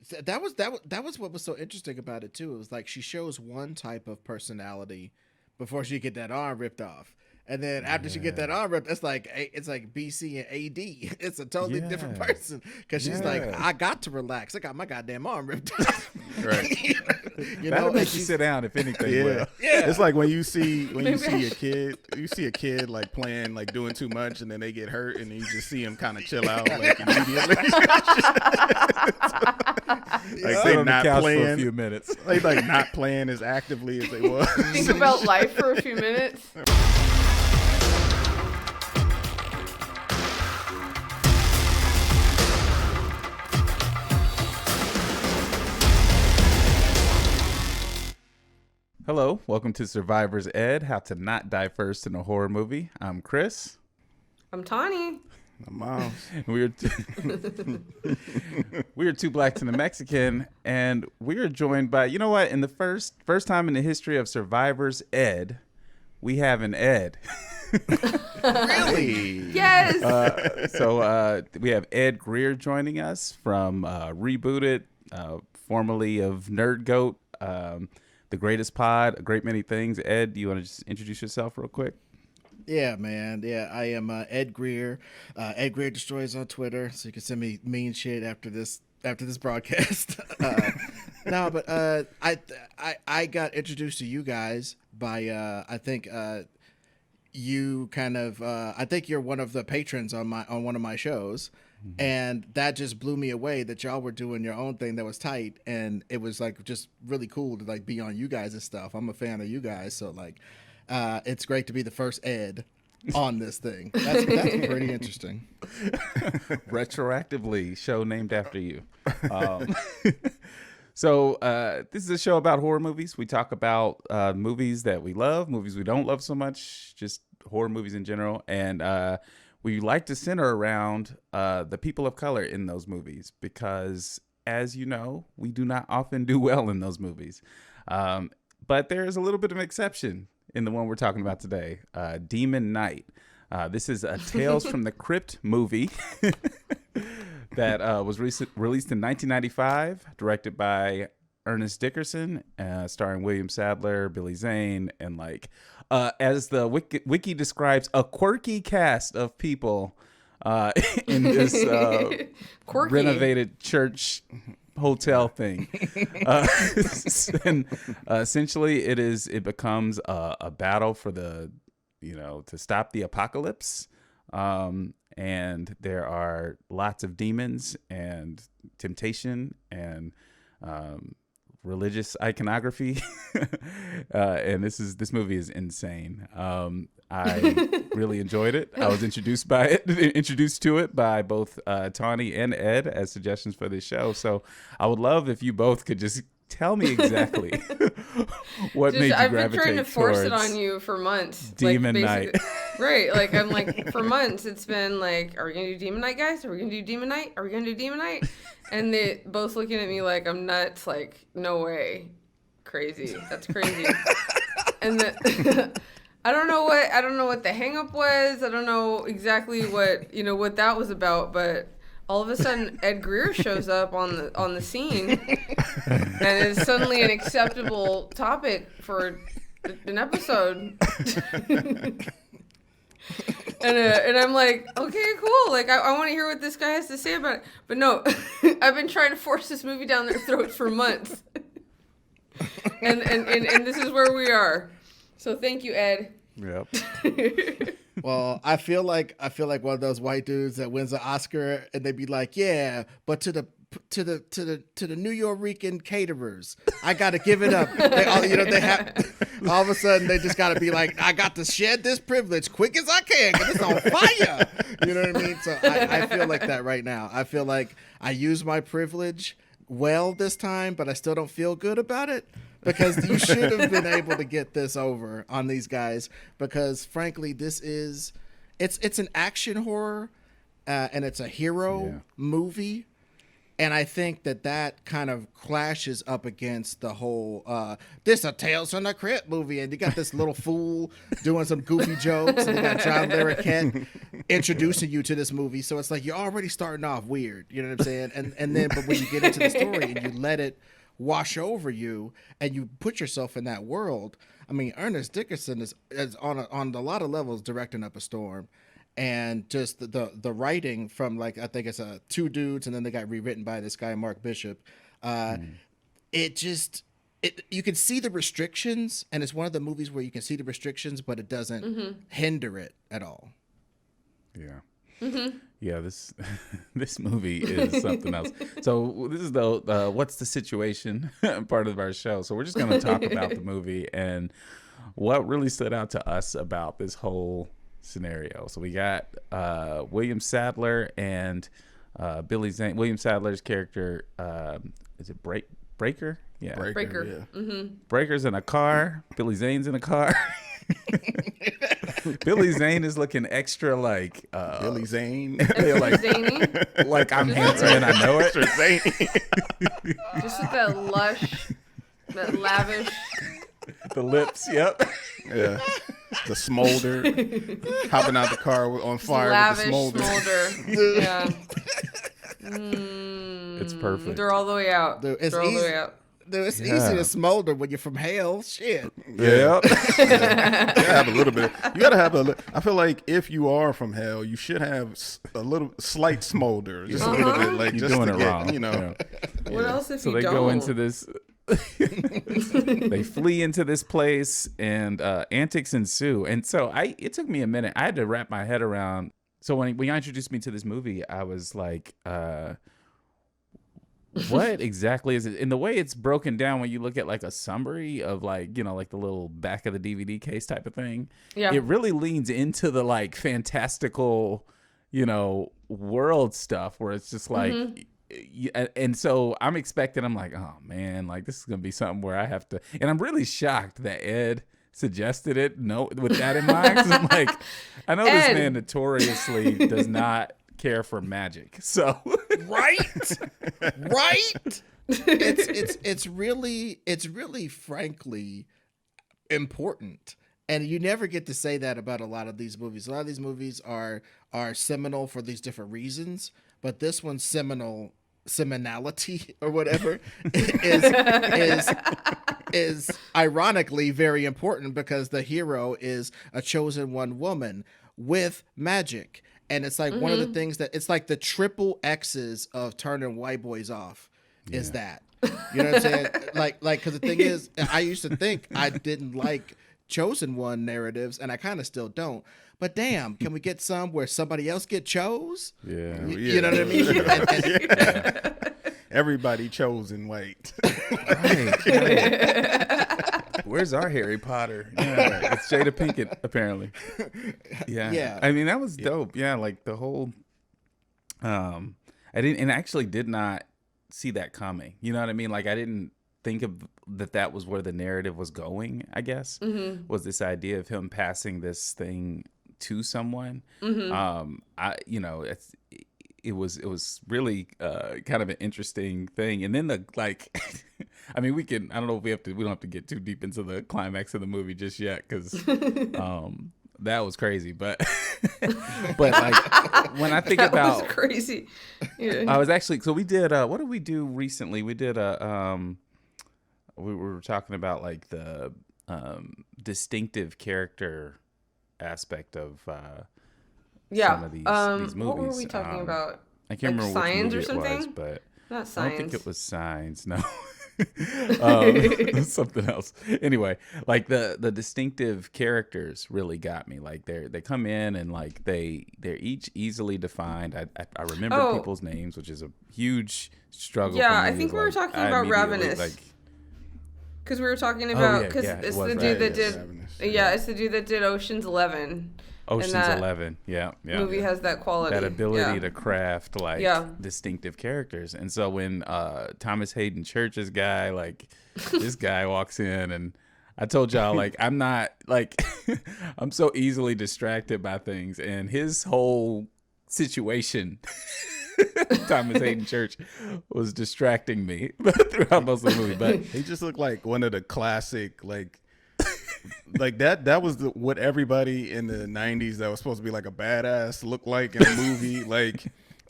That was what was so interesting about it too. It was like she shows one type of personality before she get that arm ripped off. And then after she get that arm ripped, it's like BC and AD. It's a totally different person because she's like, I got to relax. I got my goddamn arm ripped off. Right. That'll make you sit down if anything. Yeah. It's like when you see a kid like playing, like doing too much, and then they get hurt, and you just see them kind of chill out like immediately. Like they not playing for a few minutes. They like not playing as actively as they was. Think about life for a few minutes. Hello, welcome to Survivor's Ed, How to Not Die First in a Horror Movie. I'm Chris. I'm Tawny. I'm Miles. We are two blacks and a Mexican, and we are joined by, you know what, in the first time in the history of Survivor's Ed, we have an Ed. Really? Yes. So we have Ed Greer joining us from Rebooted, formerly of Nerd Goat, The Greatest Pod, a great many things. Ed, do you want to just introduce yourself real quick? Yeah, man. Yeah, I am Ed Greer. Ed Greer Destroys on Twitter, so you can send me mean shit after this broadcast. No, but I got introduced to you guys by I think you kind of I think you're one of the patrons on one of my shows. Mm-hmm. And that just blew me away that y'all were doing your own thing that was tight, and it was like just really cool to like be on you guys' stuff. I'm a fan of you guys, so like it's great to be the first Ed on this thing. That's pretty interesting. Retroactively, show named after you. So this is a show about horror movies. We talk about movies that we love, movies we don't love so much, just horror movies in general, and we like to center around the people of color in those movies because, as you know, we do not often do well in those movies. But there is a little bit of an exception in the one we're talking about today, Demon Knight. This is a Tales from the Crypt movie that was released in 1995, directed by Ernest Dickerson, starring William Sadler, Billy Zane, and as the wiki describes, a quirky cast of people in this renovated church hotel thing. And essentially it becomes a battle for to stop the apocalypse. And there are lots of demons and temptation and religious iconography. And this movie is insane. I really enjoyed it. I was introduced to it by both Tawny and Ed as suggestions for this show. So I would love if you both could just tell me exactly what made you I've gravitate been trying to force it towards on you for months. Demon Knight. Right. Like, I'm like, for months, it's been like, are we going to do Demon Knight, guys? Are we going to do Demon Knight? Are we going to do Demon Knight? And they both looking at me like I'm nuts. Like, no way. Crazy. That's crazy. And I don't know what the hang up was. I don't know exactly what that was about, but all of a sudden Ed Greer shows up on the scene and is suddenly an acceptable topic for an episode. And I'm like, okay, cool. Like, I want to hear what this guy has to say about it. But no, I've been trying to force this movie down their throats for months. And this is where we are. So thank you, Ed. Yep. Well, I feel like one of those white dudes that wins an Oscar and they be like, yeah, but to the New York caterers, I got to give it up. They have all of a sudden they just got to be like, I got to shed this privilege quick as I can because it's on fire. You know what I mean? So I feel like that right now. I feel like I use my privilege well this time, but I still don't feel good about it. Because you should have been able to get this over on these guys. Because frankly, it's an action horror, and it's a hero movie, And I think that kind of clashes up against the whole this a Tales from the Crypt movie, and you got this little fool doing some goofy jokes, and you got John Larroquette introducing you to this movie. So it's like you're already starting off weird, you know what I'm saying? And then but when you get into the story and you let it wash over you and you put yourself in that world, I mean, Ernest Dickerson is on a lot of levels directing up a storm. And just the writing from, like, I think it's two dudes, and then they got rewritten by this guy Mark Bishop. You can see the restrictions, and it's one of the movies where you can see the restrictions, but it doesn't hinder it at all. Yeah. Yeah, this movie is something else. So this is the what's the situation part of our show. So we're just going to talk about the movie and what really stood out to us about this whole scenario. So we got William Sadler and Billy Zane. William Sadler's character, is it Breaker? Yeah, Breaker. Yeah. Breaker's in a car. Billy Zane's in a car. Billy Zane is looking extra like Billy Zane. they're like, Zany. like I'm handsome and I know it. Just with that lush, that lavish. The lips, yep. Yeah. The smolder. Hopping out the car on fire Lavish with the smolder. Yeah. It's perfect. They're all the way out. Dude, They're all the way out. Dude, it's easy to smolder when you're from hell. Shit. Yeah. You gotta have a little bit. You gotta have I feel like if you are from hell, you should have a little slight smolder, just a little bit, like You're just doing to it get, wrong. you know. Yeah. What else if So you they don't? go into this. They flee into this place, and antics ensue. And so it took me a minute. I had to wrap my head around. So when you introduced me to this movie, I was like, what exactly is it? And the way it's broken down, when you look at like a summary of like, you know, like the little back of the DVD case type of thing, it really leans into the like fantastical, you know, world stuff where it's just like, and so I'm like, oh man, like this is going to be something where I have to, and I'm really shocked that Ed suggested it. No, with that in mind, 'cause I'm like, I know this man notoriously does not care for magic. So Right? It's really frankly important. And you never get to say that about a lot of these movies. A lot of these movies are seminal for these different reasons, but this one's seminality or whatever is ironically very important because the hero is a chosen one woman with magic. And it's like one of the things that it's like the triple X's of turning white boys off is that, you know what I'm saying? like, cause the thing is, I used to think I didn't like chosen one narratives, and I kind of still don't. But damn, can we get some where somebody else get chose? yeah. You know what I mean? Everybody chosen white. Right. Where's our Harry Potter? Yeah, it's Jada Pinkett, apparently. Yeah. I mean, that was dope. Yeah, like the whole I actually did not see that coming. You know what I mean? Like I didn't think of that was where the narrative was going, I guess. Was this idea of him passing this thing to someone. It was really kind of an interesting thing. And then I mean, I don't know if we don't have to get too deep into the climax of the movie just yet, because that was crazy. But like when I think That about was crazy. Yeah. I was actually, so we did, what did we do recently? We did we were talking about like the distinctive character aspect of some of these movies. What were we talking about? I can't Like remember Signs which or movie it something? was, but Not I Signs. don't think it was Signs. No. Something else. Anyway, like the distinctive characters really got me. Like they come in and like they're each easily defined. I remember people's names, which is a huge struggle. Yeah, for me. I think we were talking I about immediately, Ravenous. Because we were talking about it it's was the dude that did Ravenous. it's the dude that did Ocean's 11. Ocean's that 11. Yeah. Movie has that quality. That ability Yeah. to craft like distinctive characters. And so when Thomas Hayden Church's guy, like this guy walks in, and I told y'all, like, I'm not like I'm so easily distracted by things, and his whole situation Thomas Hayden Church was distracting me throughout most of the movie. But He just looked like one of the classic, like that was what everybody in the 90s that was supposed to be like a badass looked like in a movie.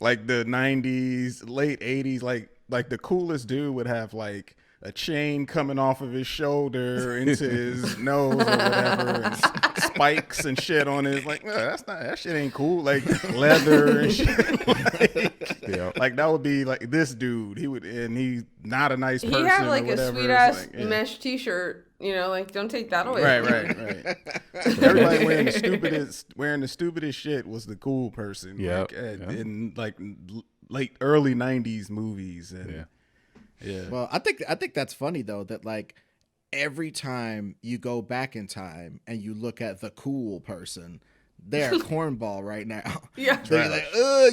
like the 90s, late 80s, like the coolest dude would have like a chain coming off of his shoulder into his nose or whatever, and spikes and shit on it. Like, no, that shit ain't cool. Like leather and shit. Like that would be like this dude. He's not a nice person. He had like or a whatever. sweet ass mesh T-shirt. You know, like don't take that away. Right. Everybody wearing the stupidest shit was the cool person. Yep. In like late early 90s movies. And, yeah. Well, I think that's funny though, that like every time you go back in time and you look at the cool person, they're a cornball right now. Yeah. They're like,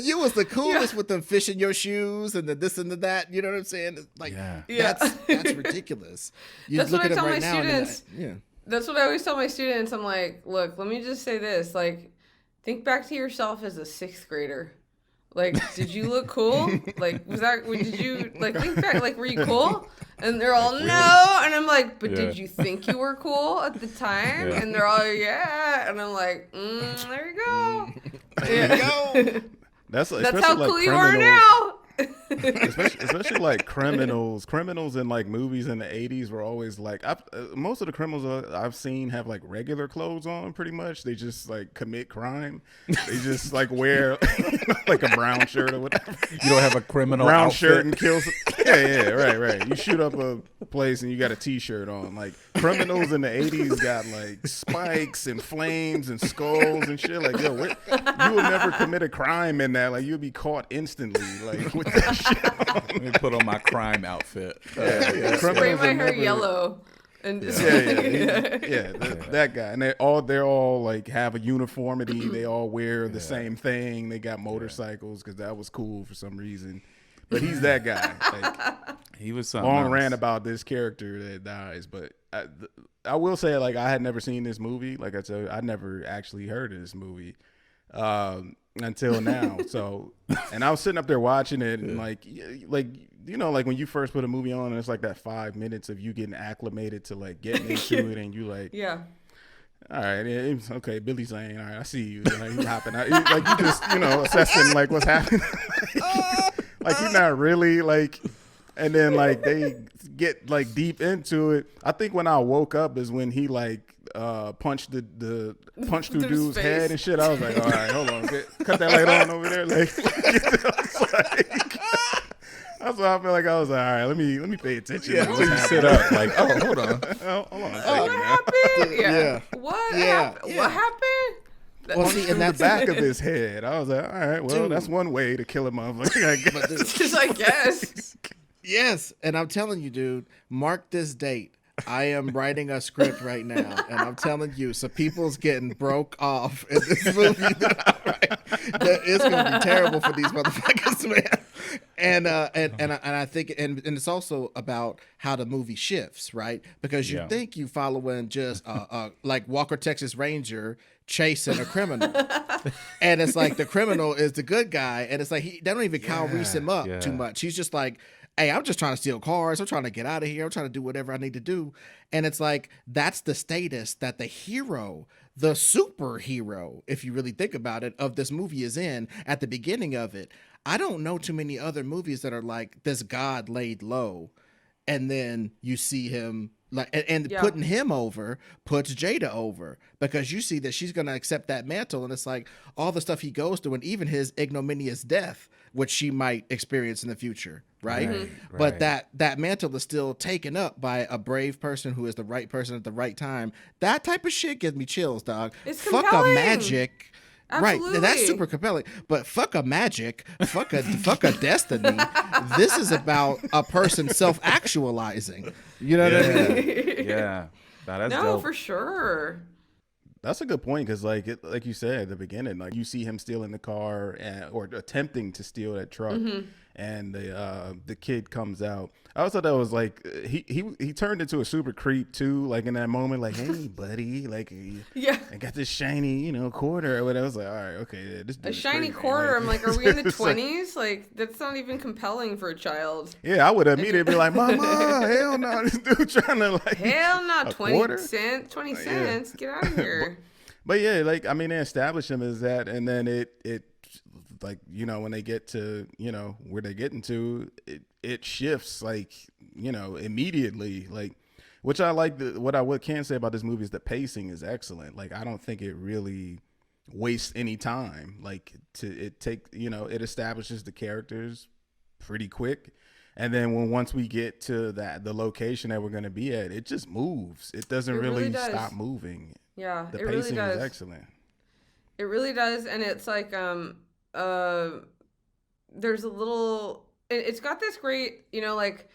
you was the coolest with them fish in your shoes and the this and the that. You know what I'm saying? Like, that's ridiculous. You That's look what at I tell them my right now students. and That's what I always tell my students. I'm like, look, let me just say this. Like, think back to yourself as a 6th grader. Like, did you look cool? Like, did you, like, think back, like, were you cool? And they're all, no. And I'm like, but did you think you were cool at the time? And they're all, yeah. And I'm like, there you go. there you go. That's how like cool you are now. especially like criminals in like movies in the 80s were always like most of the criminals I've seen have like regular clothes on. Pretty much they just like commit crime. They just like wear like a brown shirt or whatever. you don't have a criminal brown outfit. shirt and kill right. You shoot up a place and you got a t-shirt on. Like criminals in the 80s got like spikes and flames and skulls and shit. Like, yo, you would never commit a crime in that. Like, you'd be caught instantly. Like with that shit on. Let me put on my crime outfit. Spray my hair yellow. And that guy. And they're all like have a uniformity. They all wear the same thing. They got motorcycles because that was cool for some reason. But he's that guy. Like, he was something long else. rant about this character that dies. But I will say, like, I had never seen this movie. Like I said, I never actually heard of this movie until now. So, and I was sitting up there watching it, and like you know, like when you first put a movie on, and it's like that 5 minutes of you getting acclimated to like getting into it, and you like, all right, okay, Billy Zane, all right, I see you. Like, you hopping out, like you just, you know, assessing like what's happening. Like you're not really like, and then like they get like deep into it. I think when I woke up is when he like punched through dude's head and shit. I was like, all right, hold on, cut that light on over there. Like, that's why I feel like I was like, all right, let me pay attention. Yeah, you sit up like, oh, hold on. Hold on. What happened? What happened? What happened? Well, see, and that's the back of his head. I was like, all right, well, Dude. That's one way to kill a motherfucker, I guess. I guess. Yes, and I'm telling you, dude, mark this date. I am writing a script right now, and I'm telling you, so people's getting broke off in this movie. That it's gonna be terrible for these motherfuckers, man. And I think, and it's also about how the movie shifts, right? Because you think you following just like Walker Texas Ranger chasing a criminal, and it's like the criminal is the good guy, and it's like they don't even Kyle Reese him up too much. He's just like, hey, I'm just trying to steal cars. I'm trying to get out of here. I'm trying to do whatever I need to do. And it's like, that's the status that the hero, the superhero, if you really think about it, of this movie is in at the beginning of it. I don't know too many other movies that are like this God laid low, and then you see him like, and putting him over puts Jada over, because you see that she's going to accept that mantle. And it's like all the stuff he goes through, and even his ignominious death, which she might experience in the future. Right. But that mantle is still taken up by a brave person who is the right person at the right time. That type of shit gives me chills, dog. It's fuck compelling. a magic. Absolutely. Right. That's super compelling. But fuck a magic. Fuck a destiny. This is about a person self-actualizing. You know what I mean? Yeah. That's No, dope. for sure. That's a good point because, like like you said at the beginning, like you see him stealing the car or attempting to steal that truck, and the kid comes out. I also thought that was like he turned into a super creep too, like in that moment, like, hey buddy, like I got this shiny quarter or whatever. I was like, all right, okay, yeah, this dude A is shiny crazy, quarter. man. I'm like, are we in the It's like, 20s? Like, that's not even compelling for a child. yeah, I would immediately be like, mama, hell no, this dude trying to like Hell no, a 20 quarter? cents, 20 cents. Get out of here. But yeah, like I mean, they establish him as that, and then it like when they get to where they're getting to, it shifts like immediately, like, which I like. What I can say about this movie is the pacing is excellent. Like I don't think it really wastes any time. Like it establishes the characters pretty quick. And then once we get to the location that we're going to be at, it just moves. It doesn't really stop moving. Yeah, the it really pacing does. is excellent. It really does, and it's like there's a little. It's got this great, like,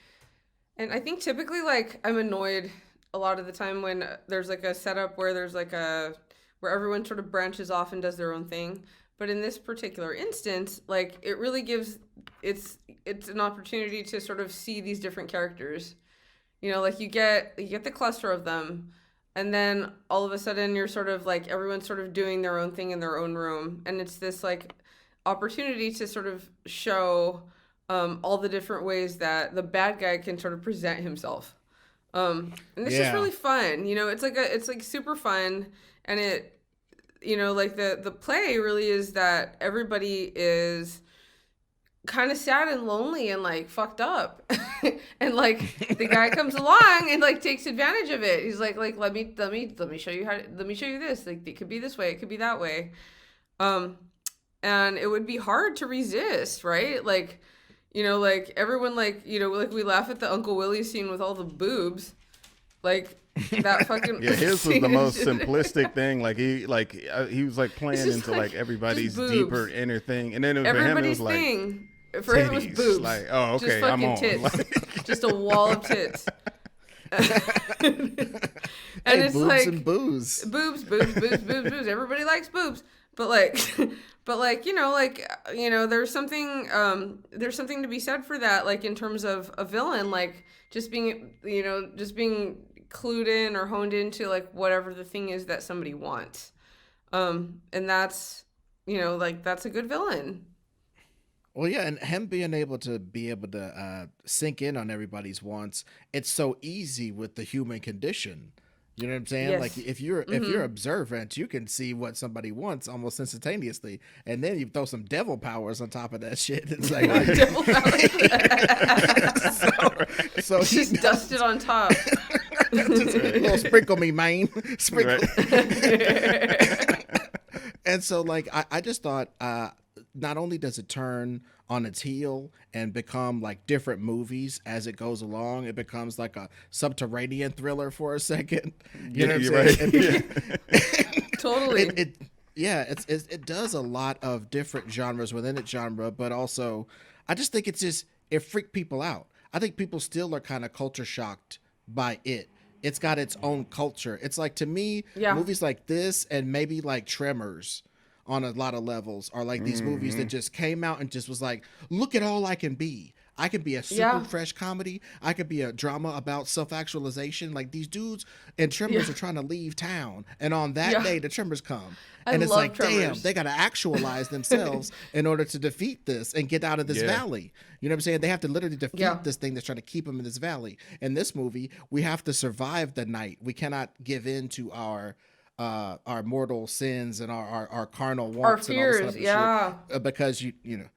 and I think typically like I'm annoyed a lot of the time when there's like a setup where there's like where everyone sort of branches off and does their own thing. But in this particular instance, like it really gives it's an opportunity to sort of see these different characters. Like you get the cluster of them, and then all of a sudden you're sort of like everyone's sort of doing their own thing in their own room, and it's this like opportunity to sort of show all the different ways that the bad guy can sort of present himself. And it's just really fun. It's like super fun, and it like the play really is that everybody is kind of sad and lonely and like fucked up. And like the guy comes along and like takes advantage of it. He's like let me show you let me show you this. Like it could be this way, it could be that way. And it would be hard to resist, right? Like like everyone like like we laugh at the Uncle Willie scene with all the boobs. Like that fucking yeah, his was the most simplistic thing. Like he was like playing into like everybody's deeper inner thing, and then for him it was like thing. For him it was boobs. Like, oh, okay, just I'm on. Tits. Like, just a wall of tits. And it's boobs like and booze. Boobs. Everybody likes boobs, but like like there's something to be said for that. Like in terms of a villain, like just being clued in or honed into like whatever the thing is that somebody wants, and that's like that's a good villain. Well, yeah, and him being able to sink in on everybody's wants, it's so easy with the human condition. You know what I'm saying? Yes. Like if you're observant, you can see what somebody wants almost instantaneously, and then you throw some devil powers on top of that shit. It's like Devil powers. so Just dust it on top. Just a little sprinkle me, man. Sprinkle. And so like I just thought not only does it turn on its heel and become like different movies as it goes along, it becomes like a subterranean thriller for a second. You know what I'm saying? Right. Totally. It does a lot of different genres within its genre, but also I just think it freaked people out. I think people still are kind of culture shocked by it. It's got its own culture. It's like, to me, movies like this and maybe like Tremors on a lot of levels are like these movies that just came out and just was like, look at all I can be. I could be a super fresh comedy. I could be a drama about self-actualization. Like these dudes and Tremors are trying to leave town. And on that day, the Tremors come. And it's like, Tremors. damn, they got to actualize themselves in order to defeat this and get out of this valley. You know what I'm saying? They have to literally defeat this thing that's trying to keep them in this valley. In this movie, we have to survive the night. We cannot give in to our mortal sins and our carnal wants, our fears, and all this other shit, because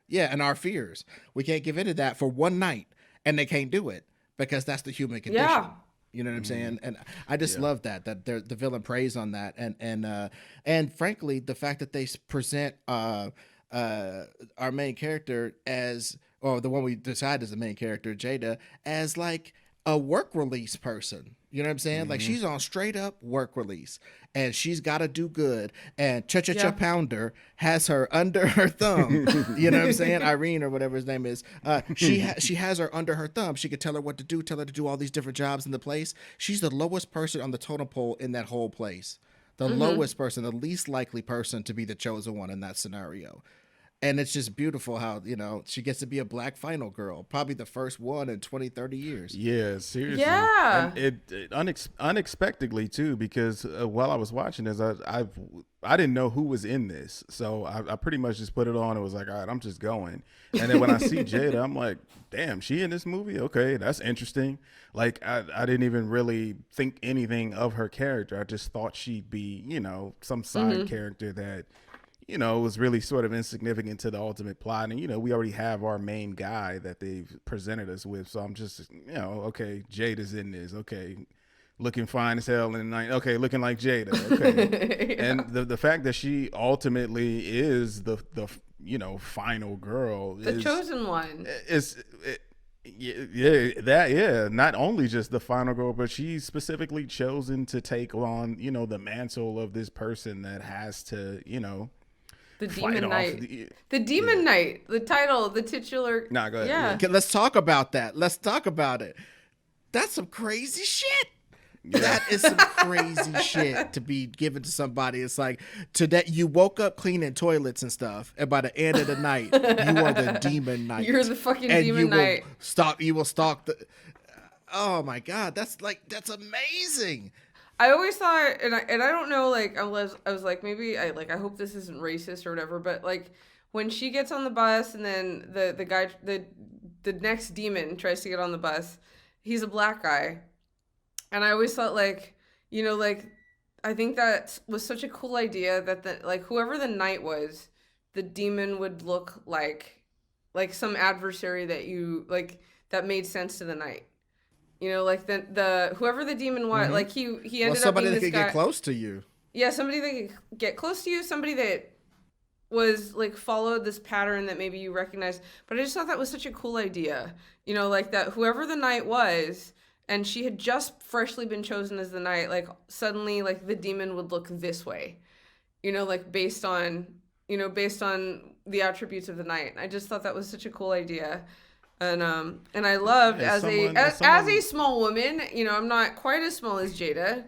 and our fears. We can't give into that for one night, and they can't do it because that's the human condition. Yeah. You know what I'm saying? And I just love that the villain preys on that, and frankly, the fact that they present our main character as, or the one we decide is the main character, Jada, as like a work release person. You know what I'm saying? Like she's on straight up work release, and she's got to do good. And Cha Pounder has her under her thumb. You know what I'm saying? Irene or whatever his name is. She has her under her thumb. She could tell her what to do, tell her to do all these different jobs in the place. She's the lowest person on the totem pole in that whole place. the lowest person, the least likely person to be the chosen one in that scenario. And it's just beautiful how, she gets to be a black final girl, probably the first one in 20, 30 years. Yeah, seriously. Yeah. And it unexpectedly too, because while I was watching this, I didn't know who was in this, so I pretty much just put it on and was like, all right, I'm just going. And then when I see Jada, I'm like, damn, she in this movie? Okay, that's interesting. Like I didn't even really think anything of her character. I just thought she'd be, some side character that, was really sort of insignificant to the ultimate plot. And, we already have our main guy that they've presented us with. So I'm just, okay, Jada's in this. Okay. Looking fine as hell in the night. Okay. Looking like Jada. Okay. Yeah. And the fact that she ultimately is the final girl. The chosen one. Not only just the final girl, but she's specifically chosen to take on, the mantle of this person that has to, the Demon Knight. The Demon Knight. The title, the titular. Nah, go ahead. Yeah. Okay, let's talk about that. Let's talk about it. That's some crazy shit. Yeah. That is some crazy shit to be given to somebody. It's like today you woke up cleaning toilets and stuff, and by the end of the night, you are the Demon Knight. You're the fucking Demon Knight. You will stalk the. Oh my god, that's amazing. I always thought, and I don't know, like I was like, maybe I hope this isn't racist or whatever, but like when she gets on the bus and then the guy, the next demon tries to get on the bus, he's a black guy, and I always thought like, I think that was such a cool idea that whoever the knight was, the demon would look like some adversary that you like that made sense to the knight. Like the whoever the demon was, like he ended up being this guy. Somebody that could get close to you. Yeah, somebody that could get close to you, somebody that was like followed this pattern that maybe you recognize. But I just thought that was such a cool idea. Like that whoever the knight was, and she had just freshly been chosen as the knight, like suddenly like the demon would look this way. Like based on the attributes of the knight. I just thought that was such a cool idea. And I loved as a small woman, I'm not quite as small as Jada,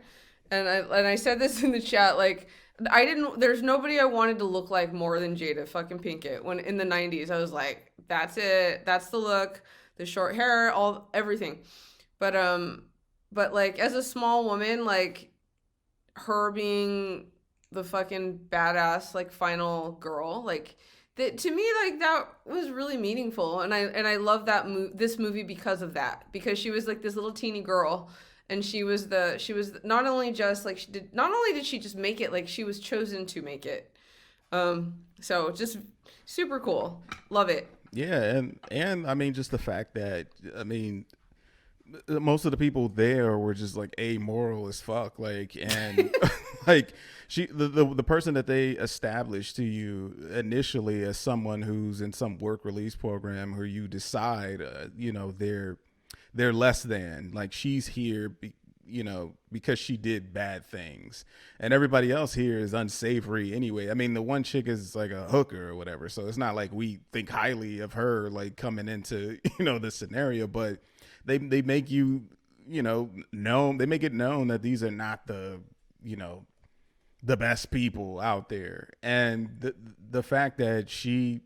and I said this in the chat, like there's nobody I wanted to look like more than Jada fucking Pinkett. When in the 90s, I was like, that's it, that's the look, the short hair, everything. But like as a small woman, like her being the fucking badass like final girl, like. That to me, like that was really meaningful, and I love that this movie because of that, because she was like this little teeny girl, and she was not only just like not only did she just make it, like she was chosen to make it, so just super cool, love it. Yeah, and I mean just the fact that most of the people there were just like amoral as fuck, like, and like the person that they established to you initially as someone who's in some work release program who you decide they're less than, like she's here because she did bad things, and everybody else here is unsavory anyway. I mean, the one chick is like a hooker or whatever, so it's not like we think highly of her like coming into the scenario, but they make you known, they make it known that these are not the best people out there. And the fact that she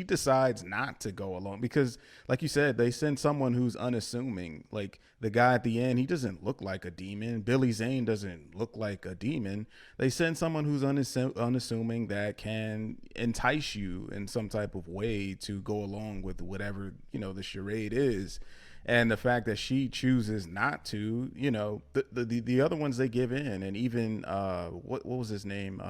decides not to go along, because like you said, they send someone who's unassuming. Like the guy at the end, he doesn't look like a demon. Billy Zane doesn't look like a demon. They send someone who's unassuming that can entice you in some type of way to go along with whatever the charade is. And the fact that she chooses not to, the other ones they give in, and even what was his name?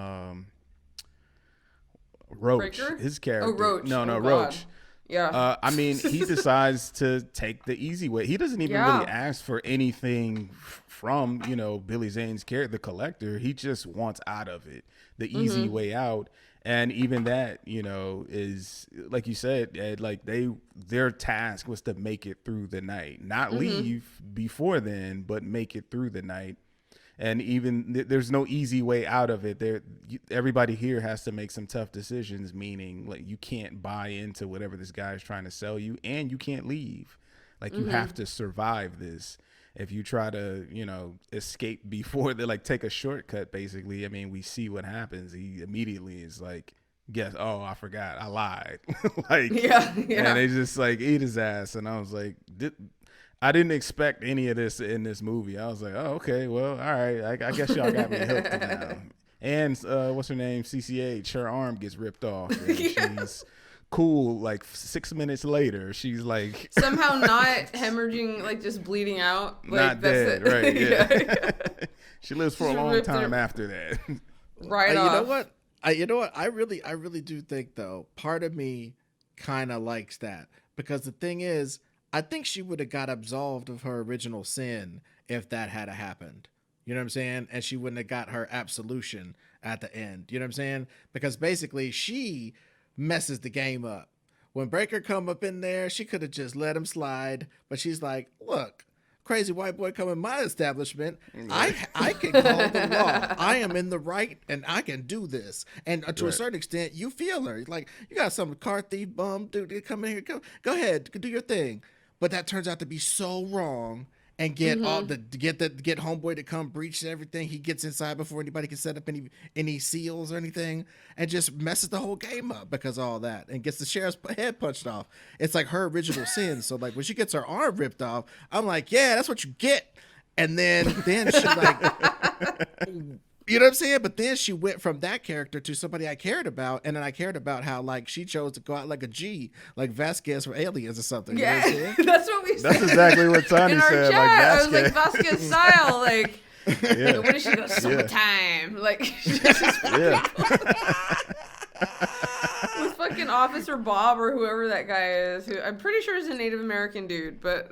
Roach, Breaker? his character. Oh, Roach. No, Oh, Roach. Yeah. I mean, he decides to take the easy way. He doesn't even really ask for anything from Billy Zane's character, the collector. He just wants out of it, the easy way out. And even that, is like you said, Ed, like their task was to make it through the night, not leave before then, but make it through the night. And even there's no easy way out of it. Everybody here has to make some tough decisions, meaning like you can't buy into whatever this guy is trying to sell you, and you can't leave. Like you have to survive this. if you try to, escape before they like take a shortcut, basically, I mean, we see what happens. He immediately is like, guess, oh, I forgot, I lied. Like, Yeah. and they just like eat his ass. And I was like, I didn't expect any of this in this movie. I was like, oh, okay, well, all right. I guess y'all got me hooked now. And what's her name? CCH, her arm gets ripped off. And she's cool. Like 6 minutes later, she's like somehow not hemorrhaging, like just bleeding out. Like, not dead, right? Yeah. She lives for a long time after that. Right off. You know what? I really do think though, part of me kind of likes that, because the thing is, I think she would have got absolved of her original sin if that had happened. You know what I'm saying? And she wouldn't have got her absolution at the end. You know what I'm saying? Because basically she messes the game up. When Breaker come up in there, she could have just let him slide. But she's like, look, crazy white boy come in my establishment. I can call the law. I am in the right and I can do this. And to a certain extent, you feel her. Like, you got some car thief bum dude come in here. Go ahead, do your thing. But that turns out to be so wrong. And get get homeboy to come breach everything. He gets inside before anybody can set up any seals or anything, and just messes the whole game up because of all that, and gets the sheriff's head punched off. It's like her original sin. So like when she gets her arm ripped off, I'm like, yeah, that's what you get. And then she like, you know what I'm saying? But then she went from that character to somebody I cared about, and then I cared about how like she chose to go out like a G, like Vasquez from Aliens or something. Yeah, you know what I'm saying? that's what we said. That's exactly what Tawny in our said. chat. Like I was Vasquez. like Vasquez style, like. Yeah. What did she go? Summertime, like. Yeah. With fucking Officer Bob or whoever that guy is, who I'm pretty sure is a Native American dude, but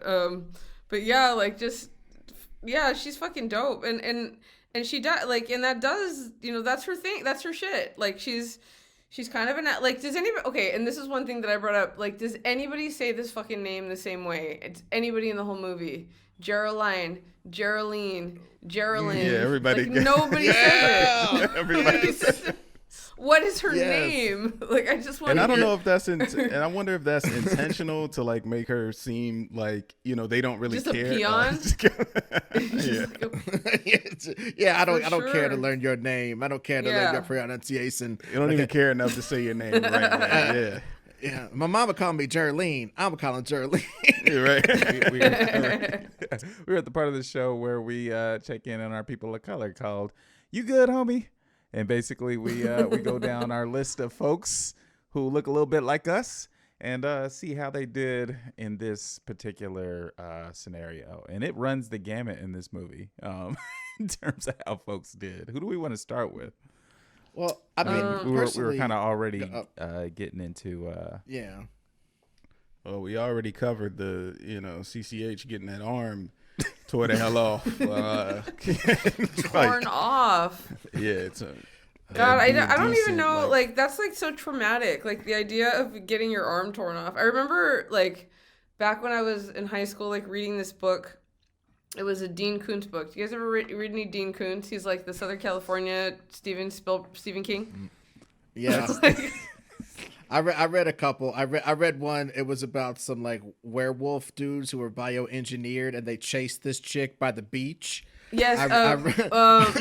yeah, like just yeah, she's fucking dope, and she does like, and that does, that's her thing, that's her shit. Like she's kind of like, does anybody, okay, and this is one thing that I brought up, like, does anybody say this fucking name the same way? It's anybody in the whole movie. Geraldine, Geraldine. Yeah, everybody. Like, nobody says it. Everybody says it. What is her name? Like, I just want. And I don't know if that's and I wonder if that's intentional to like make her seem like they don't really just care. A peon. Yeah, I don't sure. care to learn your name. I don't care to learn your pronunciation. You don't even care enough to say your name right. Yeah. Yeah, my mama called me Geraldine. I'm calling Geraldine. You're right. We're at the part of the show where we check in on our people of color called "You Good, Homie?" And basically, we go down our list of folks who look a little bit like us and see how they did in this particular scenario. And it runs the gamut in this movie in terms of how folks did. Who do we want to start with? Well, I mean, we were kind of already getting into. Yeah. Well, we already covered the CCH getting that arm tore the hell off. Torn off. Yeah, it's God, I don't even know. Like, that's like so traumatic. Like the idea of getting your arm torn off. I remember like back when I was in high school, like reading this book. It was a Dean Koontz book. Do you guys ever read any Dean Koontz? He's like the Southern California Stephen King. Yeah. I read a couple. I read one. It was about some like werewolf dudes who were bioengineered, and they chased this chick by the beach. Yes.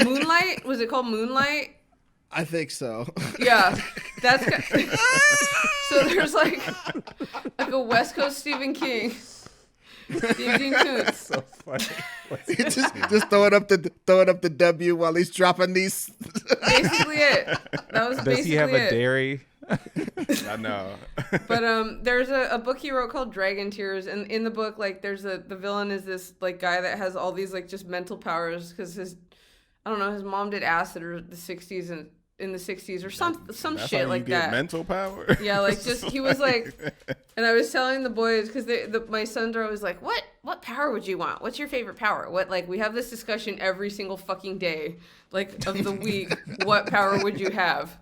Moonlight. Was it called Moonlight? I think so. Yeah, that's so. There's like a West Coast Stephen King. Dean Koontz. So funny. just throwing up the W while he's dropping these. Basically it. That was basically it. Does he have a dairy? I know. But there's a book he wrote called Dragon Tears, and in the book, like, there's the villain is this like guy that has all these like just mental powers because his mom did acid or the 60s and in the 60s or some That's shit how like you get that. Mental power. Yeah, like just he was like, and I was telling the boys because my sons are always like, what power would you want? What's your favorite power? What, like, we have this discussion every single fucking day, like, of the week. What power would you have?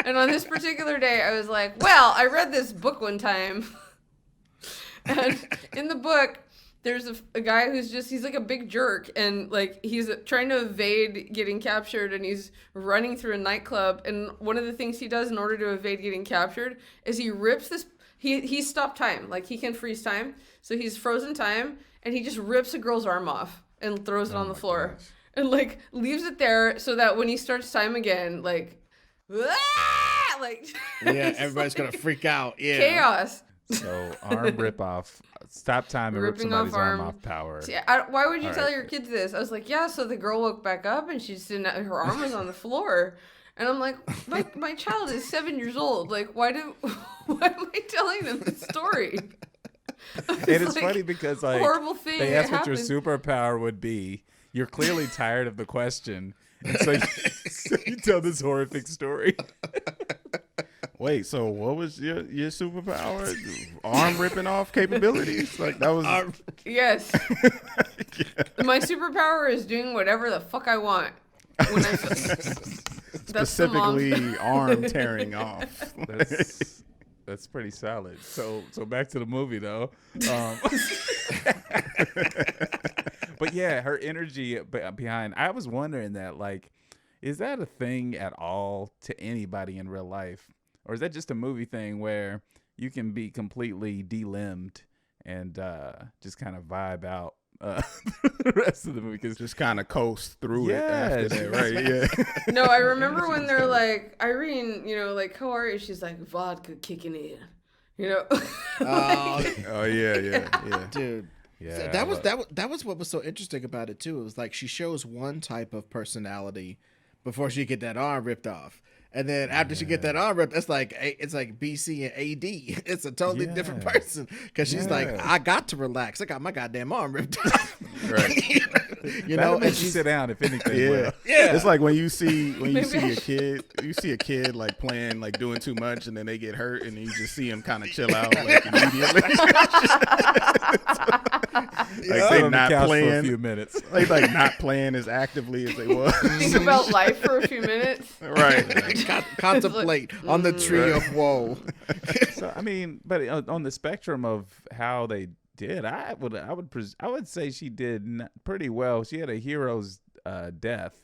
And on this particular day, I was like, well, I read this book one time, and in the book, there's a guy he's like a big jerk, and like he's trying to evade getting captured, and he's running through a nightclub, and one of the things he does in order to evade getting captured is he he stopped time. Like he can freeze time. So he's frozen time and he just rips a girl's arm off and throws it on the floor. Gosh. And like leaves it there so that when he starts time again, like like Yeah, it's everybody's like gonna freak out. Yeah. chaos. So arm rip off, stop time and rip Ripping somebody's off arm arm. off power. See, why would you All tell right. your kids this? I was like, yeah. So the girl woke back up and she's didn't. Her arm was on the floor, and I'm like, my child is 7 years old. Like, why am I telling them this story? And it's funny because like horrible thing. they that asked what your happened. superpower would be. You're clearly tired of the question, and so so you tell this horrific story. Wait, so what was your superpower? Arm ripping off capabilities? Like that was Yes. My superpower is doing whatever the fuck I want. When I that's the mom's- specifically arm tearing off. That's pretty solid. So back to the movie though. But yeah, her energy behind. I was wondering that, like, is that a thing at all to anybody in real life, or is that just a movie thing where you can be completely de-limbed and just kind of vibe out the rest of the movie? Because Just kind of coast through it after Yes. that, right? Yeah. No, I remember when they're like, Irene, like, how are you? She's like, vodka kicking in. Oh, Oh yeah. dude. yeah, That was what was so interesting about it too. It was like she shows one type of personality before she get that arm ripped off, and then after she get that arm ripped, it's like BC and AD. It's a totally different Yeah. person because she's like, Yeah. I got to relax. I got my goddamn arm ripped off. Right. You That'll know, make and you she's sit down if anything. Yeah. Will. Yeah. It's like when you see Maybe I a kid like playing, like doing too much, and then they get hurt, and you just see them kind of chill out like immediately. Like Sit they on the not couch for a playing, few minutes. they like not playing as actively as they was. Think about life for a few minutes. Right. contemplate on the tree of woe. So I mean, but on the spectrum of how they did, I would say she did pretty well. She had a hero's death.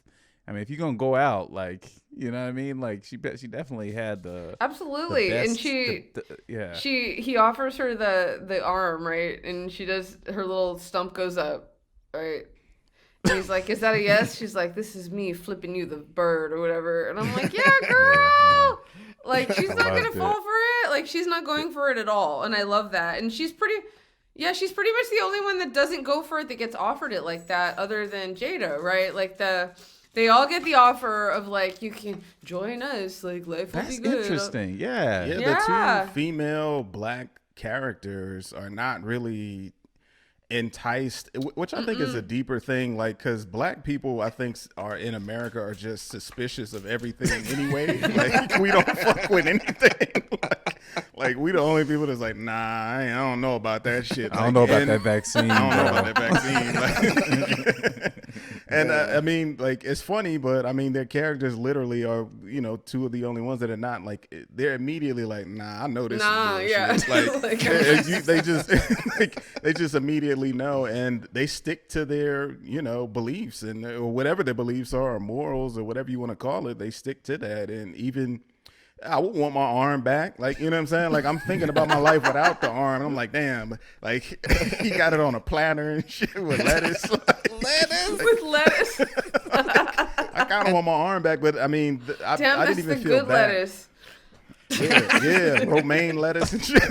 I mean, if you're gonna go out, like, you know what I mean, like she definitely had the Absolutely. the And best- yeah. he offers her the arm, right? And she does, her little stump goes up, right? And he's like, is that a yes? She's like, this is me flipping you the bird or whatever. And I'm like, yeah, girl. Like, she's not going to loved fall it. for it. Like, she's not going for it at all. And I love that. And she's pretty much the only one that doesn't go for it, that gets offered it like that, other than Jada, right? Like, they all get the offer of, like, you can join us, like, life will That's be good. interesting. Yeah. Yeah, Yeah. the two female black characters are not really enticed, which I think is a deeper thing, like, because black people, I think, are in America are just suspicious of everything anyway. Like, we don't fuck with anything. Like we the only people that's like, nah, I don't know about that shit. I don't know about and- that vaccine. I don't know bro. about that vaccine. Like, and I mean, like, it's funny, but I mean, their characters literally are, two of the only ones that are not like, they're immediately like, nah, I know this Nah, is yeah. bullshit. Like, Like, they just they just immediately know, and they stick to their beliefs and or whatever their beliefs are, or morals, or whatever you want to call it. They stick to that, and even I would want my arm back. Like, you know what I'm saying? Like, I'm thinking about my life without the arm. I'm like, damn, like he got it on a platter and shit with lettuce. with lettuce. I kind of want my arm back, but I mean, I Damn, didn't that's even the feel good bad. lettuce. Yeah, romaine lettuce and shit.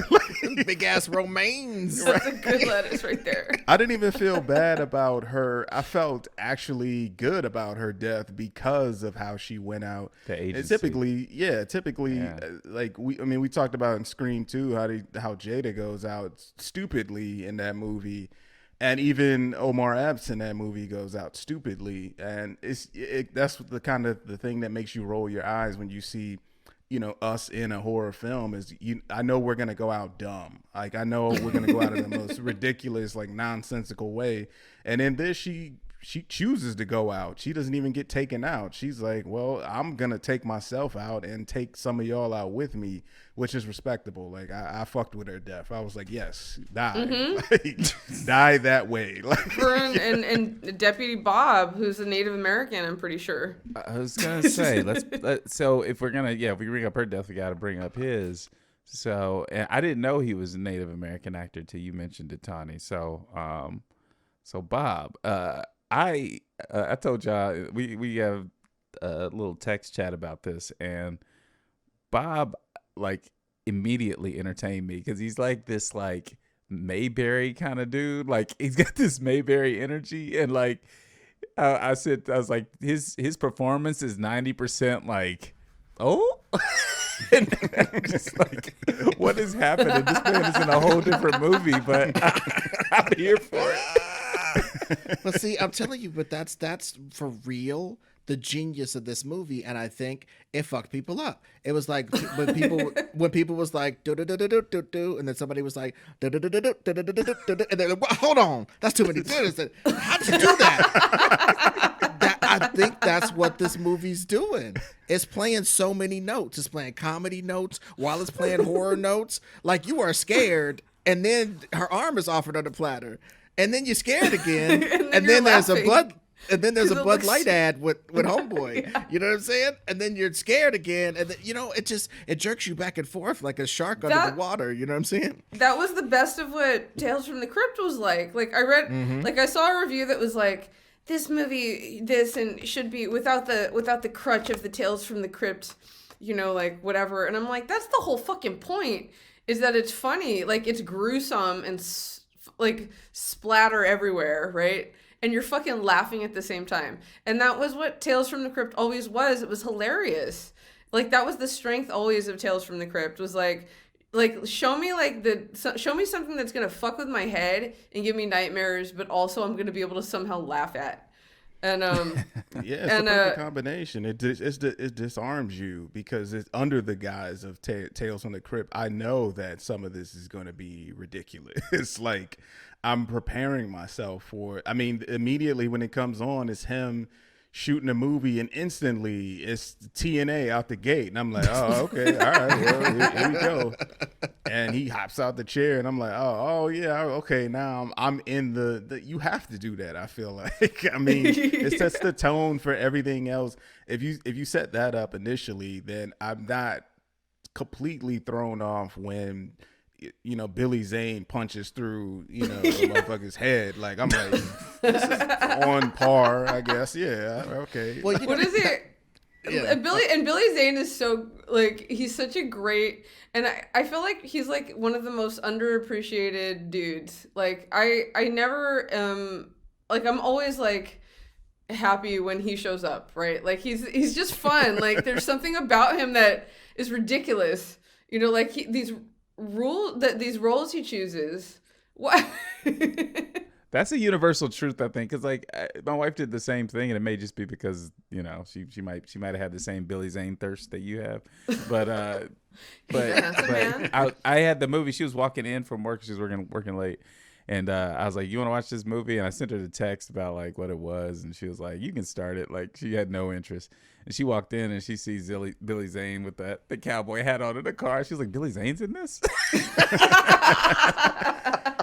Big ass romaines. That's a good lettuce right there. I didn't even feel bad about her. I felt actually good about her death because of how she went out. The And agency. typically, Yeah. like we talked about in Scream 2 how Jada goes out stupidly in that movie, and even Omar Epps in that movie goes out stupidly, and that's the kind of the thing that makes you roll your eyes when you see us in a horror film. Is I know we're gonna go out dumb. Like, I know we're gonna go out in the most ridiculous, like, nonsensical way. And in this, she chooses to go out. She doesn't even get taken out. She's like, well, I'm gonna take myself out and take some of y'all out with me, which is respectable. Like, I fucked with her death. I was like, yes, die. Like, die that way. Like, Fern and Deputy Bob, who's a Native American, I'm pretty sure. I was gonna say, so if we're gonna, if we bring up her death, we got to bring up his. So, and I didn't know he was a Native American actor till you mentioned it, Tawny. So, so Bob, I told y'all we have a little text chat about this, and Bob like immediately entertained me because he's like this like Mayberry kind of dude. Like he's got this Mayberry energy, and like I was like his performance is 90% like and I'm just like, what is happening? This man is in a whole different movie, but I'm here for it. Well, see, I'm telling you, but that's for real the genius of this movie, and I think it fucked people up. It was like when people was like do do do do do do do, and then somebody was like do do do do do do do do do, and they're like, well, hold on, that's too many do's. How'd you do that? I think that's what this movie's doing. It's playing so many notes. It's playing comedy notes while it's playing horror notes. Like you are scared, and then her arm is offered on the platter, and then you're scared again, and then there's a blood. And then there's a Bud Light ad with Homeboy. Yeah. You know what I'm saying? And then you're scared again. And then, it jerks you back and forth like a shark under the water. You know what I'm saying? That was the best of what Tales from the Crypt was like. Like I read, like I saw a review that was like, this movie, and should be without the crutch of the Tales from the Crypt, like whatever. And I'm like, that's the whole fucking point, is that it's funny. Like it's gruesome and like splatter everywhere, right? And you're fucking laughing at the same time. And that was what Tales from the Crypt always was. It was hilarious. Like that was the strength always of Tales from the Crypt, was like show me something that's gonna fuck with my head and give me nightmares, but also I'm gonna be able to somehow laugh at. And yeah, it's the perfect combination. It disarms you because it's under the guise of Tales from the Crypt. I know that some of this is going to be ridiculous. It's like I'm preparing myself for it. I mean, immediately when it comes on, it's him shooting a movie, and instantly it's TNA out the gate, and I'm like, oh, okay, all right, well, here we go. And he hops out the chair, and I'm like, oh yeah, okay, now I'm in the you have to do that. I feel like, I mean, it sets the tone for everything else. If you set that up initially, then I'm not completely thrown off when Billy Zane punches through, the motherfucker's head. Like, I'm like, this is on par, I guess. Yeah, okay. Well, what is it? Yeah. Billy Zane is so, like, he's such a great, and I feel like he's, like, one of the most underappreciated dudes. Like, I never, like, I'm always, like, happy when he shows up, right? Like, he's just fun. Like, there's something about him that is ridiculous. Like, these roles he chooses. What? That's a universal truth, I think, because like my wife did the same thing, and it may just be because she might have had the same Billy Zane thirst that you have, but I had the movie. She was walking in from work. She was working late, and I was like, "You want to watch this movie?" And I sent her the text about like what it was, and she was like, "You can start it." Like she had no interest, and she walked in and she sees Billy Zane with the cowboy hat on in the car. She was like, "Billy Zane's in this?"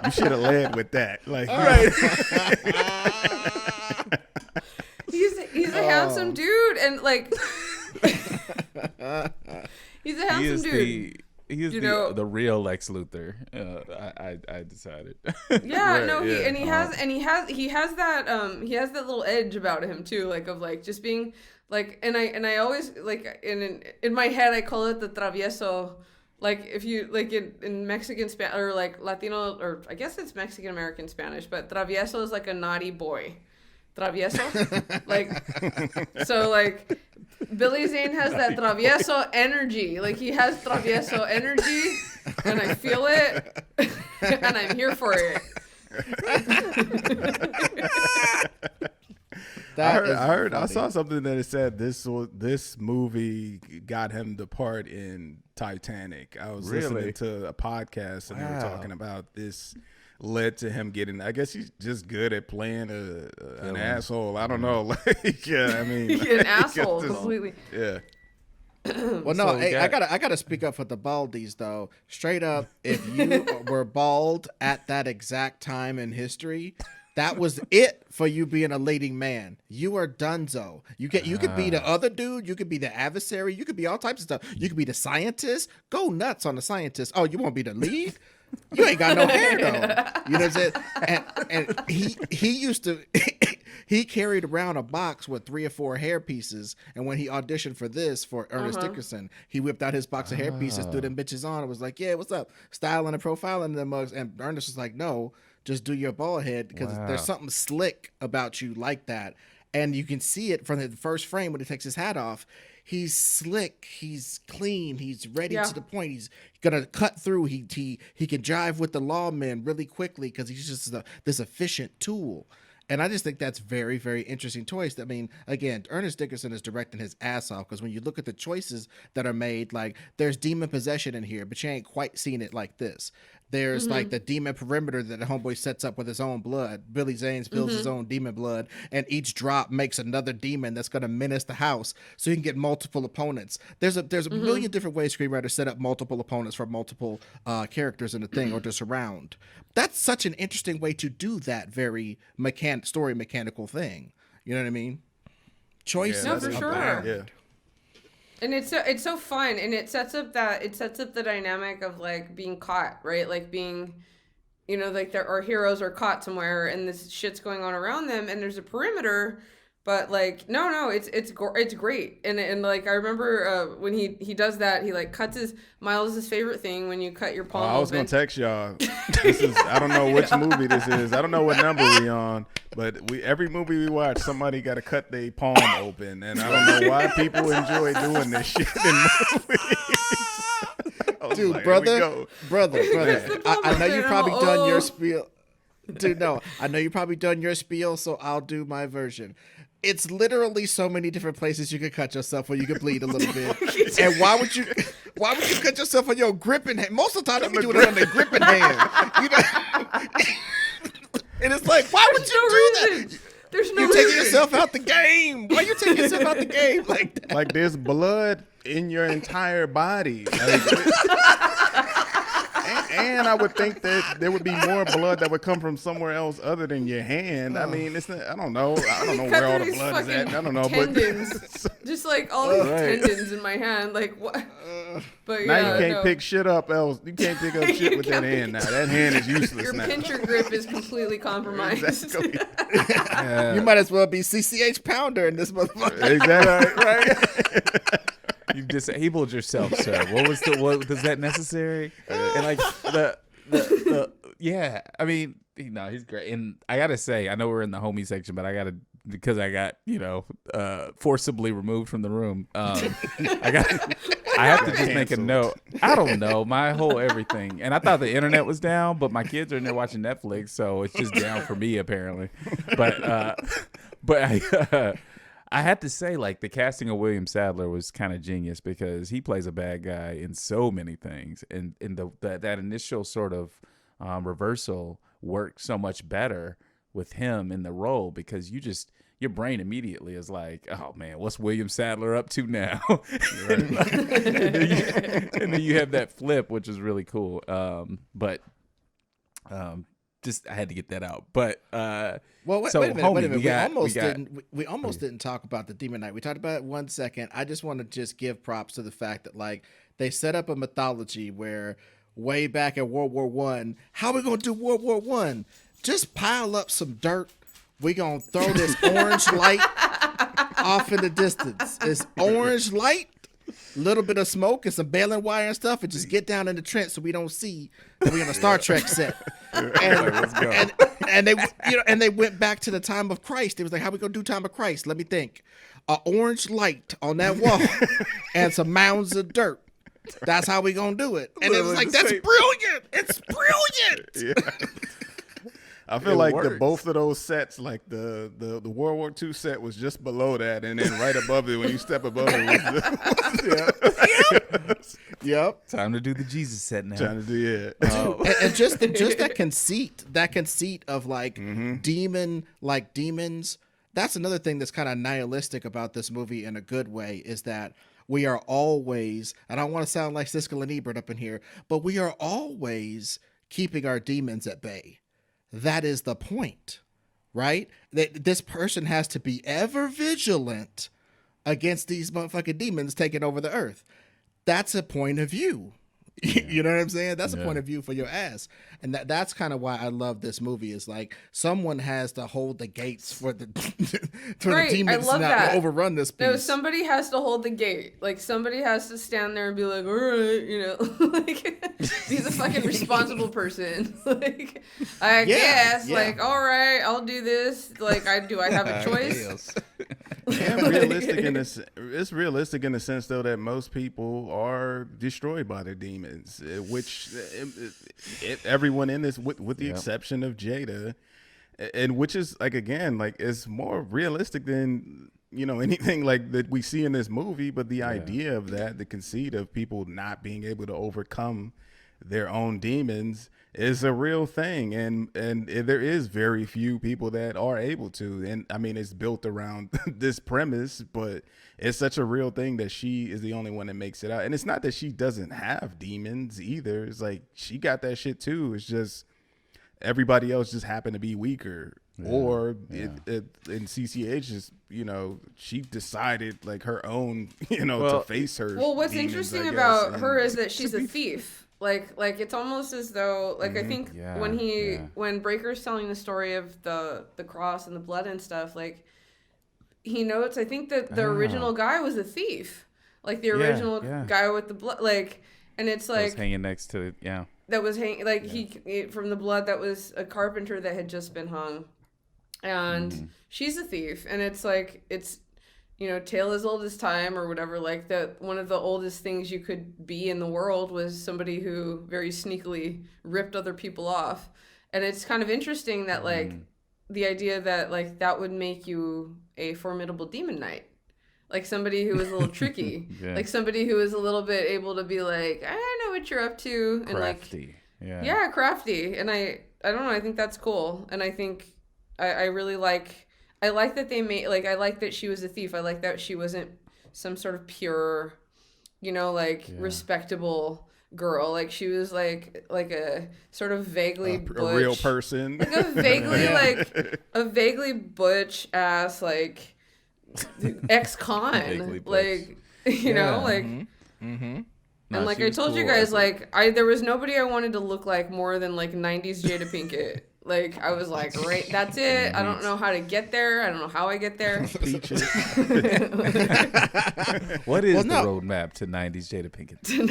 You should have led with that. Like, right. He's a handsome dude, and like he's a handsome dude. He is the real Lex Luthor. I decided. Yeah, no, he has that little edge about him too, like of like just being like, and I always like in my head I call it the travieso. Like if you like in Mexican Spanish or like Latino, or I guess it's Mexican American Spanish, but travieso is like a naughty boy. Travieso, like so like Billy Zane has that travieso energy. Like he has travieso energy, and I feel it, and I'm here for it. I saw something that it said this movie got him the part in Titanic. I was listening to a podcast and they were talking about this led to him getting. I guess he's just good at playing an asshole. I don't know. Like, yeah, I mean, an asshole completely. Yeah. Well, no, so I gotta speak up for the baldies though. Straight up, if you were bald at that exact time in history, That was it for you being a leading man. You are donezo. You could be the other dude. You could be the adversary. You could be all types of stuff. You could be the scientist. Go nuts on the scientist. Oh, you won't be the lead? You ain't got no hair though. You know what I'm saying? And he used to he carried around a box with 3 or 4 hair pieces, and when he auditioned for this for Ernest Dickerson, he whipped out his box of hair pieces, threw them bitches on, and was like, "Yeah, what's up? Styling and profiling them mugs." And Ernest was like, "No, just do your bald head because there's something slick about you like that." And you can see it from the first frame when he takes his hat off. He's slick. He's clean. He's ready to the point. He's gonna cut through. He can jive with the lawmen really quickly because he's just this efficient tool. And I just think that's very, very interesting choice. I mean, again, Ernest Dickerson is directing his ass off because when you look at the choices that are made, like there's demon possession in here, but you ain't quite seen it like this. There's like the demon perimeter that the homeboy sets up with his own blood. Billy Zane spills his own demon blood, and each drop makes another demon that's going to menace the house, so you can get multiple opponents. There's a million different ways screenwriters set up multiple opponents for multiple characters in the thing or to surround. That's such an interesting way to do that very story mechanical thing. You know what I mean? Choice. No, for sure. Yeah. And it's so fun, and it sets up the dynamic of like being caught, right? Like being, like our heroes are caught somewhere, and this shit's going on around them, and there's a perimeter, but like no, it's great, and like I remember when he does that, he like cuts Miles' favorite thing when you cut your palm. I was gonna text y'all. I don't know which movie this is. I don't know what number we on. But every movie we watch, somebody got to cut their palm open, and I don't know why people enjoy doing this shit in movies. Dude, like, brother, I know you've probably done your spiel. Dude, no, I know you've probably done your spiel, so I'll do my version. It's literally so many different places you could cut yourself where you could bleed a little bit. And why would you cut yourself on your gripping hand? Most of the time, they be doing it on their gripping hand. And it's like, why would you do that? There's no you reason. taking yourself out the game. Why you taking yourself out the game like that? Like there's blood in your entire body. And I would think that there would be more blood that would come from somewhere else other than your hand. I mean, it's not, I don't know where all the blood is at. I don't know, tendons. but just like all these tendons in my hand, like what? But now you can't pick shit up else. You can't pick up shit with that hand now. That hand is useless your now. Your pincher grip is completely compromised. Exactly. You might as well be CCH Pounder in this motherfucker. Exactly. Right. You've disabled yourself, sir. What was that necessary? And like the yeah, I mean, he's great. And I gotta say, I know we're in the homie section, but because I got forcibly removed from the room. I have to just make a note. I don't know my whole everything, and I thought the internet was down, but my kids are in there watching Netflix, so it's just down for me apparently. But I had to say, like, the casting of William Sadler was kind of genius because he plays a bad guy in so many things, and that initial sort of reversal worked so much better with him in the role because your brain immediately is like, oh man, what's William Sadler up to now? and then you have that flip, which is really cool. Just I had to get that out. But well, wait a minute. We almost didn't talk about the Demon Knight. We talked about it 1 second. I just want to just give props to the fact that like they set up a mythology where way back in World War I, how we gonna do World War I? Just pile up some dirt. We gonna throw this orange light off in the distance. It's orange light, little bit of smoke and some baling wire and stuff, and just get down in the trench so we don't see that we on a Star Trek set. And they went back to the time of Christ. It was like, how we gonna do time of Christ? Let me think. An orange light on that wall and some mounds of dirt. That's how we gonna do it. And it was like, that's brilliant. It's brilliant. Yeah. I feel like both of those sets, like the World War II set was just below that, and then right above it, when you step above it, Yep. Time to do the Jesus set now. Trying to do it. Oh. And just that conceit of like demons. That's another thing that's kind of nihilistic about this movie in a good way is that we are always, and I don't want to sound like Siskel and Ebert up in here, but we are always keeping our demons at bay. That is the point. right? That this person has to be ever vigilant against these motherfucking demons taking over the earth. That's a point of view. You know what I'm saying? That's a point of view for your ass. And that's kind of why I love this movie, is like someone has to hold the gates for the the demons not to overrun this piece. No, somebody has to hold the gate. Like somebody has to stand there and be like, all right, you know, like be the fucking responsible person. Like I guess, like, all right, I'll do this. Like I have a choice? And realistic in this, it's realistic in the sense though that most people are destroyed by their demons, which everyone in this, with the exception of Jada, and which is like again like it's more realistic than anything like that we see in this movie. But the idea of that, the conceit of people not being able to overcome their own demons is a real thing, and there is very few people that are able to. And I mean, it's built around this premise, but it's such a real thing that she is the only one that makes it out. And it's not that she doesn't have demons either. It's like she got that shit too. It's just everybody else just happened to be weaker. In CCH just she decided like her own to face her. Well, what's demons, interesting about her is that she's a thief. Like it's almost as though I think when Breaker's telling the story of the cross and the blood and stuff, like he notes, I think that the original guy was a thief, like the original guy with the blood, like, and it's like was hanging next to that was hanging like he from the blood, that was a carpenter that had just been hung, and she's a thief, and it's like it's tale as old as time or whatever, like that one of the oldest things you could be in the world was somebody who very sneakily ripped other people off. And it's kind of interesting that like the idea that like that would make you a formidable demon knight, like somebody who was a little tricky, like somebody who was a little bit able to be like, I know what you're up to, and crafty. Crafty. And I don't know, I think that's cool. And I think I really I like that they made, like, I like that she was a thief. I like that she wasn't some sort of pure, respectable girl. Like, she was, like a sort of vaguely butch. A real person. Like, a vaguely butch-ass, like, ex-con. Like, And, like, I told you guys, like, there was nobody I wanted to look like more than, like, 90s Jada Pinkett. Like, I was like, right, that's it. I don't know how to get there. I don't know how I get there. What is the roadmap to 90s Jada Pinkett? Dude,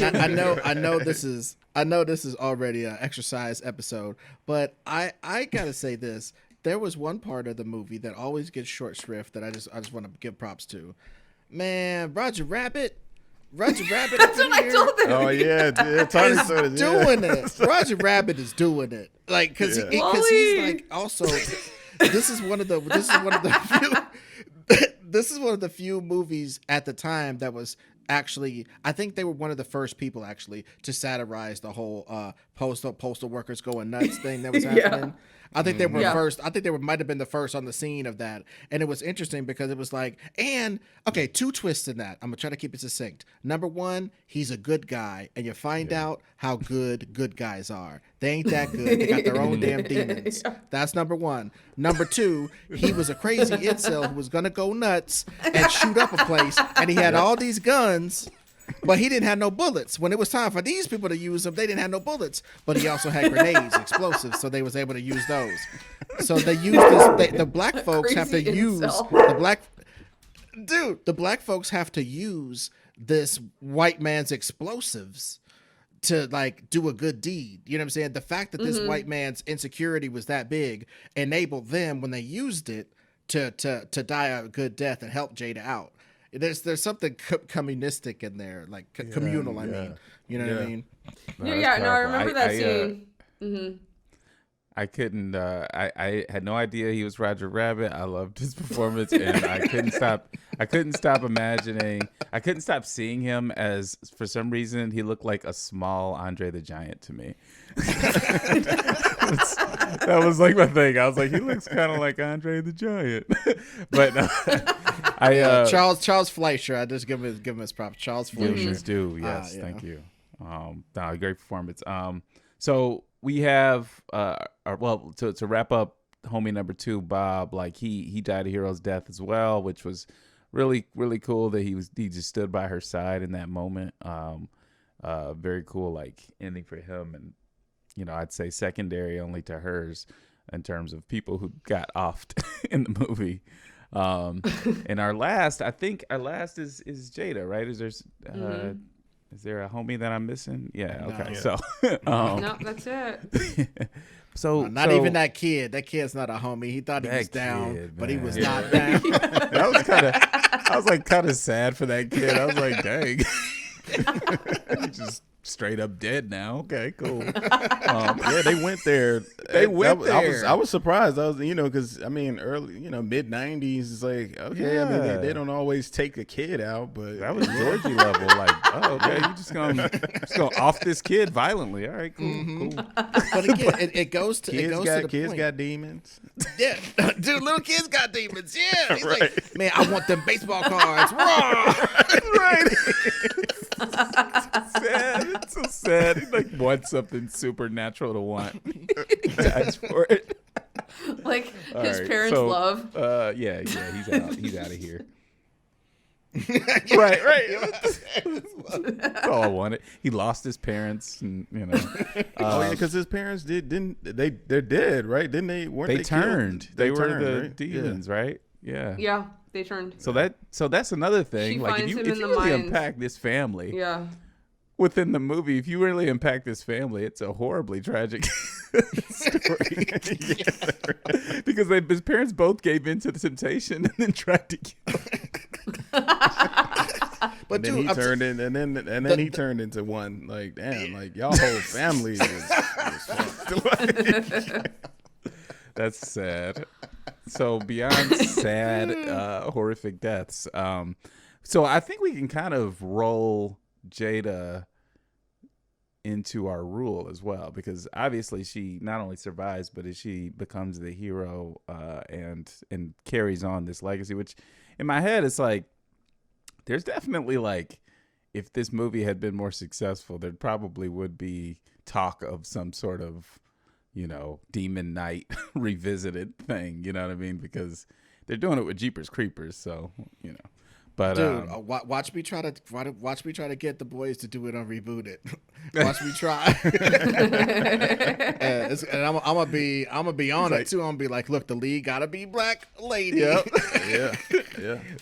and I know this is already an exercise episode, but I gotta say this. There was one part of the movie that always gets short shrift that I just want to give props to. Man, Roger Rabbit. That's what I told them. Oh yeah, is doing it. Roger Rabbit is doing it, like because he's like also. This is one of the few movies at the time that was actually, I think they were one of the first people actually to satirize the whole postal workers going nuts thing that was happening. I think they were first. I think they might have been the first on the scene of that. And it was interesting because it was like, two twists in that. I'm going to try to keep it succinct. Number one, he's a good guy. And you find out how good guys are. They ain't that good. They got their own damn demons. That's number one. Number two, he was a crazy incel who was going to go nuts and shoot up a place. And he had all these guns. But he didn't have no bullets. When it was time for these people to use them, they didn't have no bullets. But he also had grenades, explosives, so they was able to use those. So they used this. The black folks have to use the black folks have to use this white man's explosives to like do a good deed. You know what I'm saying? The fact that this white man's insecurity was that big enabled them when they used it to die a good death and help Jada out. There's something communistic in there, like communal. I mean, you know what I mean? No, I remember that scene. I couldn't. I had no idea he was Roger Rabbit. I loved his performance, and I couldn't stop. I couldn't stop imagining. I couldn't stop seeing him as, for some reason, he looked like a small Andre the Giant to me. That was like my thing. I was like, he looks kind of like Andre the Giant. But Charles Fleischer. I just give him his props. Charles Fleischer. Humans do. Yes, thank you. Great performance. So we have to wrap up homie number 2, Bob, like he died a hero's death as well, which was really, really cool that he just stood by her side in that moment. Very cool, like ending for him. And, you know, I'd say secondary only to hers in terms of people who got offed in the movie. And our last is Jada, right? Is there a homie that I'm missing? Yeah. Okay. No. So, No, that's it. so not even that kid. That kid's not a homie. He thought he was down, kid, but he was man. not down. I was kind of sad for that kid. I was like, dang, he's just straight up dead now. Okay, cool. Yeah, they went there. They went there. I was surprised. I was, because I mean, early, mid '90s is like, okay. I mean, they don't always take a kid out, but That was Georgie level. Like, oh, okay, you just gonna off this kid violently. All right, cool, cool. But again, it goes to kids point. got demons. Yeah, dude, little kids got demons. Yeah, he's like, man, I want them baseball cards. Raw. Right. Sad. It's so sad. He like wants something supernatural to want. He dies for it. Like All his right, parents' so, love. Yeah, he's out of here. Right. That's all I wanted. He lost his parents, and Oh yeah, because his parents they're dead, right? Didn't they? Weren't they they turned. killed? They were turned, the right? demons, right? Yeah. Yeah, they turned. So that's another thing. She Like if finds you him in the really mines. unpack this family Yeah. within the movie, if you really unpack this family, it's a horribly tragic story. Because his parents both gave in to the temptation and then tried to kill him. But And then dude, he turned in, and then he turned into one. Like, damn, like y'all whole family was fucked. That's sad. So beyond sad, horrific deaths, so I think we can kind of roll Jada into our rule as well, because obviously she not only survives, but she becomes the hero and carries on this legacy. Which, in my head, it's like there's definitely like if this movie had been more successful, there probably would be talk of some sort of Demon Knight revisited thing, you know what I mean? Because they're doing it with Jeepers Creepers, so But dude, watch me try to get the boys to do it on Rebooted. Watch me try. And I'm gonna be on it too. I'm gonna be like, look, the lead gotta be black lady. Yep. Yeah.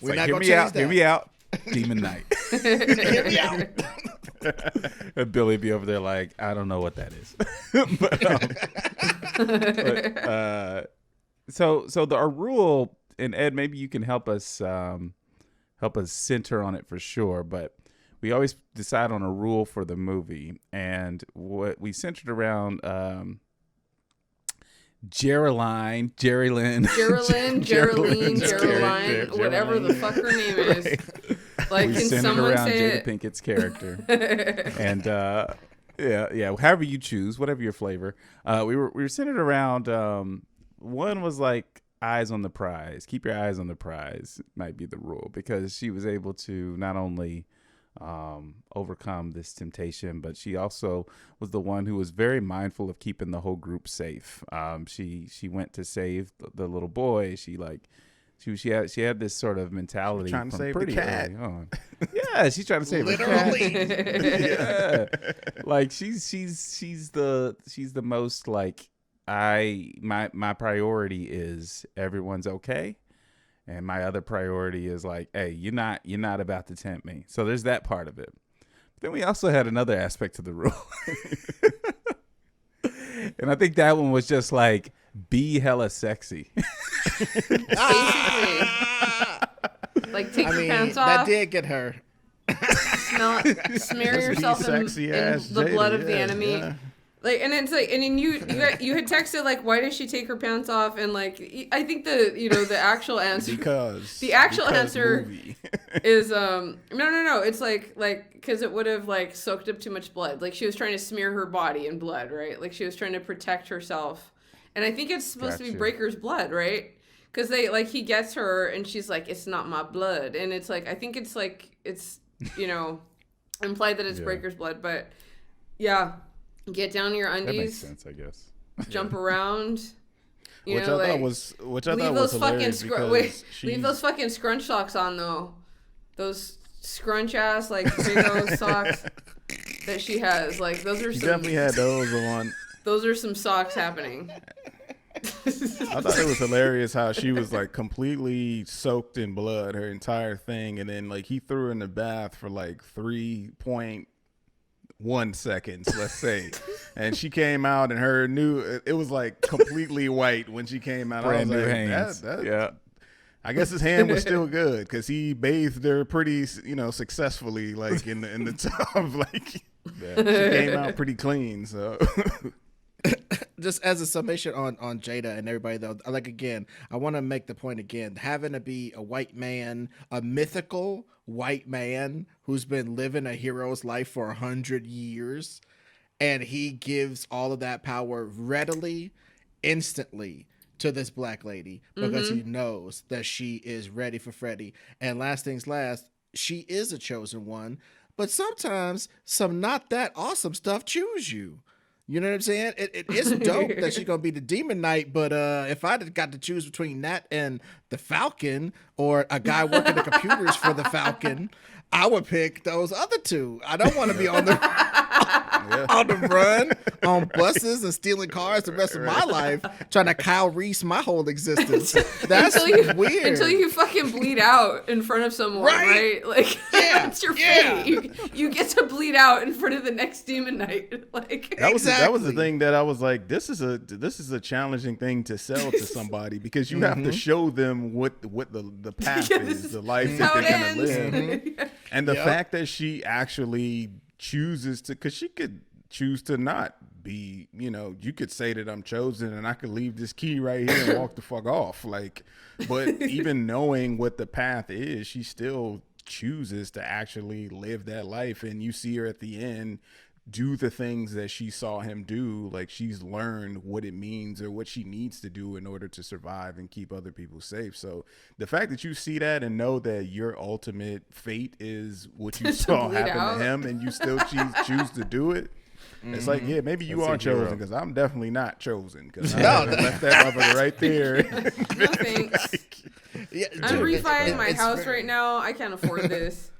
We're like, not hear gonna me change out. that. Hear me out. Demon Knight. Hear me out. And Billy be over there like, I don't know what that is. So our rule, and Ed, maybe you can help us center on it for sure. But we always decide on a rule for the movie, and what we centered around Geraldine, whatever the fuck her name is. Like, we can centered someone around say Jada it? Pinkett's character, and yeah, however you choose, whatever your flavor. We were centered around. One was like eyes on the prize. Keep your eyes on the prize might be the rule, because she was able to not only overcome this temptation, but she also was the one who was very mindful of keeping the whole group safe. She went to save the little boy. She had this sort of mentality trying to from save pretty the cat. early on. Yeah, she's trying to save Literally. the cat. Yeah. Like she's the most like my priority is everyone's okay. And my other priority is like, hey, you're not about to tempt me. So there's that part of it. But then we also had another aspect to the rule. And I think that one was just like, be hella sexy. Basically. Like, take your pants off. That did get her. Smear yourself in the blood of the enemy. Yeah. Like, and it's like, and then you had texted like, why does she take her pants off? And like, I think the actual answer Because answer movie. is no, it's like because it would have like soaked up too much blood. Like, she was trying to smear her body in blood, right? Like, she was trying to protect herself. And I think it's supposed to be Breaker's blood, right? Because he gets her and she's like, it's not my blood, and it's like, I think it's like it's implied that it's Breaker's blood, but yeah. Get down to your undies. That makes sense, I guess. Jump around. You Which know, I thought like, was leave those fucking hilarious because leave those fucking scrunch socks on though. Those scrunch ass like big old socks that she has. Like those are she some. definitely had those on. Those are some socks happening. I thought it was hilarious how she was like completely soaked in blood her entire thing, and then like he threw her in the bath for like 3.1 seconds, let's say, and she came out and her new it was like completely white when she came out. Brand I was new like, hands. yeah. I guess his hand was still good because he bathed her pretty, successfully, like in the tub. Like she came out pretty clean. So Just as a summation on Jada and everybody though, like again, I want to make the point again, having to be a white man, a mythical white man who's been living a hero's life for 100 years, and he gives all of that power readily, instantly to this black lady because he knows that she is ready for Freddy. And last things last, she is a chosen one, but sometimes some not that awesome stuff choose you. You know what I'm saying? It's dope that she's gonna be the Demon Knight, but if I'd got to choose between that and the Falcon or a guy working the computers for the Falcon, I would pick those other two. I don't want to be on the on the run on buses and stealing cars the rest of my life, trying to Kyle Reese my whole existence. That's weird. Until you fucking bleed out in front of someone, right? Like that's your fate. You get to bleed out in front of the next Demon Knight. Like that was the thing that I was like, this is a challenging thing to sell to somebody because you have to show them what the path is, the life that they're gonna live, and the fact that she actually chooses to, because she could choose to not be, you could say that I'm chosen and I could leave this key right here and walk the fuck off, like, but even knowing what the path is, she still chooses to actually live that life. And you see her at the end do the things that she saw him do. Like she's learned what it means or what she needs to do in order to survive and keep other people safe. So the fact that you see that and know that your ultimate fate is what you saw happen to him and you still choose to do it, it's like, yeah, maybe you are chosen, because I'm definitely not chosen, because I left that motherfucker right there. No thanks. I'm refining my house right now. I can't afford this.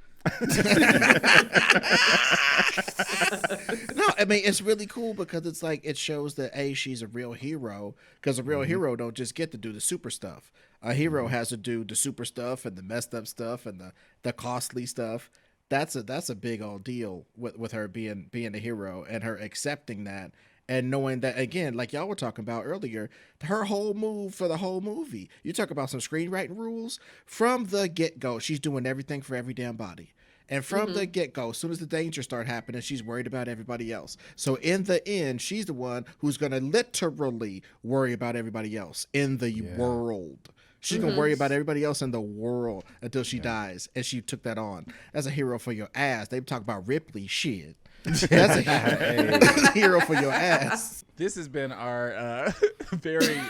No, I mean, it's really cool because it's like, it shows that she's a real hero, because a real hero don't just get to do the super stuff. A hero has to do the super stuff and the messed up stuff and the costly stuff. That's a big old deal with her being a hero and her accepting that and knowing that, again, like y'all were talking about earlier, her whole move for the whole movie. You talk about some screenwriting rules from the get-go. She's doing everything for every damn body. And from the get-go, as soon as the danger start happening, she's worried about everybody else. So in the end, she's the one who's going to literally worry about everybody else in the world. She's going to worry about everybody else in the world until she dies. And she took that on. As a hero for your ass. They talk about Ripley. Shit. That's a hero for your ass. This has been our very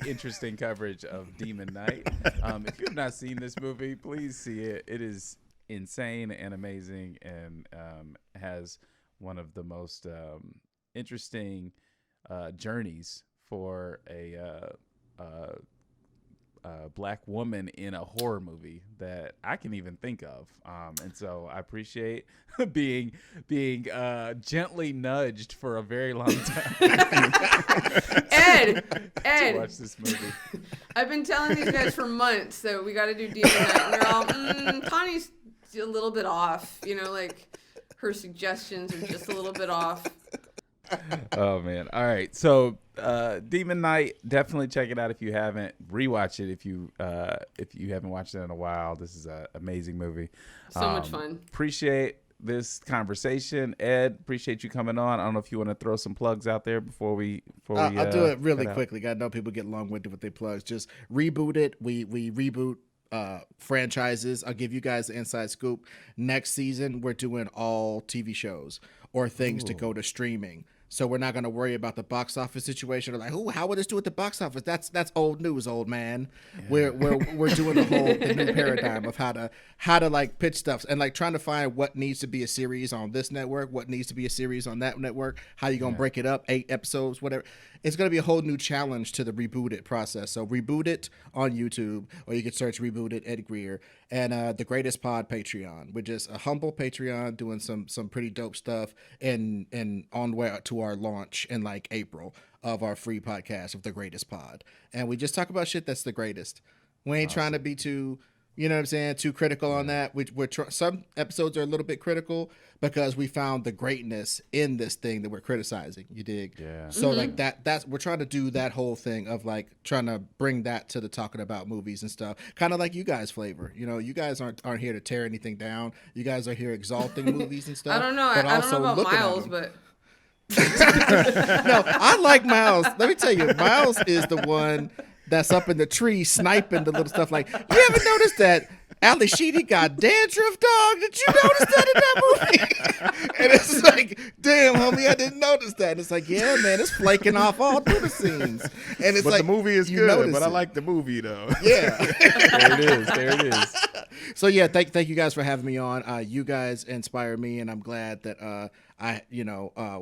interesting coverage of Demon Knight. If you have not seen this movie, please see it. It is insane and amazing, and has one of the most interesting journeys for a black woman in a horror movie that I can even think of, and so I appreciate being gently nudged for a very long time. Ed, to watch this movie. I've been telling these guys for months that we got to do Demon Knight, and they're all, Tawny's a little bit off, like her suggestions are just a little bit off. Oh man. All right. So Demon Knight, definitely check it out if you haven't. Rewatch it if you haven't watched it in a while. This is an amazing movie. So much fun. Appreciate this conversation. Ed, appreciate you coming on. I don't know if you want to throw some plugs out there before we I'll do it really quickly. I know people get long-winded with their plugs. Just Reboot it. We reboot franchises. I'll give you guys the inside scoop. Next season, we're doing all TV shows or things to go to streaming. So we're not going to worry about the box office situation. Or like, oh, how would this do at the box office? That's old news, old man. Yeah. We're doing the new paradigm of how to like pitch stuff and like trying to find what needs to be a series on this network, what needs to be a series on that network, how you going to break it up, 8 episodes, whatever. It's going to be a whole new challenge to the Reboot It process. So Reboot It on YouTube, or you can search Reboot It Ed Greer, and the Greatest Pod Patreon, which is a humble Patreon doing some pretty dope stuff and on way to our launch in like April of our free podcast of the Greatest Pod. And we just talk about shit that's the greatest. We ain't trying to be too, you know what I'm saying, too critical on that. Some episodes are a little bit critical because we found the greatness in this thing that we're criticizing. You dig? Yeah. So like that's we're trying to do that whole thing of like trying to bring that to the talking about movies and stuff. Kind of like you guys flavor. You know, you guys aren't here to tear anything down. You guys are here exalting movies and stuff. I don't know. I don't know about Miles, but no, I like Miles. Let me tell you, Miles is the one that's up in the tree sniping the little stuff. Like, you ever notice that Ali Sheedy got dandruff, dog? Did you notice that in that movie? And it's like, damn, homie, I didn't notice that. And it's like, yeah, man, it's flaking off all through the scenes. And it's but like, the movie is good, but I like the movie though. Yeah. There it is. So yeah, thank you guys for having me on. You guys inspire me, and I'm glad that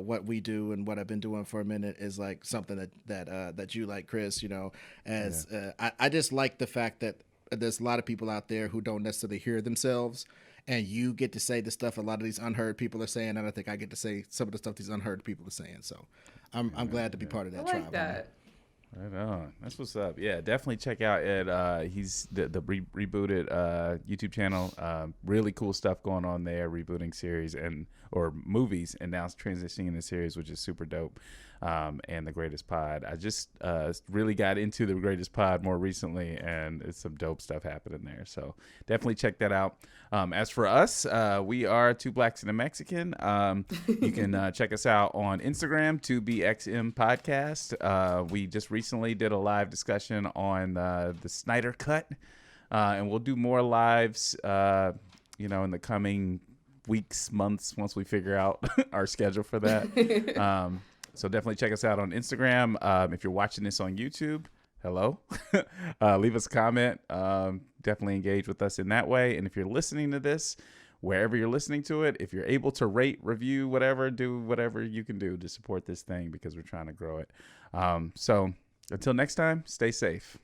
what we do and what I've been doing for a minute is like something that you like, Chris. You know, I just like the fact that there's a lot of people out there who don't necessarily hear themselves, and you get to say the stuff a lot of these unheard people are saying, and I think I get to say some of the stuff these unheard people are saying. So I'm glad to be part of that I tribe. like that. Right on. That's what's up. Yeah, definitely check out Ed. He's the Rebooted YouTube channel. Really cool stuff going on there. Rebooting series or movies, and now it's transitioning into series, which is super dope. And the Greatest Pod. I just really got into the Greatest Pod more recently, and it's some dope stuff happening there. So definitely check that out. As for us, we are Two Blacks and a Mexican. You can check us out on Instagram, 2BXM Podcast. We just recently did a live discussion on the Snyder Cut, and we'll do more lives, in the coming weeks, months, once we figure out our schedule for that. So definitely check us out on Instagram. If you're watching this on YouTube, hello. Leave us a comment. Definitely engage with us in that way. And if you're listening to this, wherever you're listening to it, if you're able to rate, review, whatever, do whatever you can do to support this thing because we're trying to grow it. So until next time, stay safe.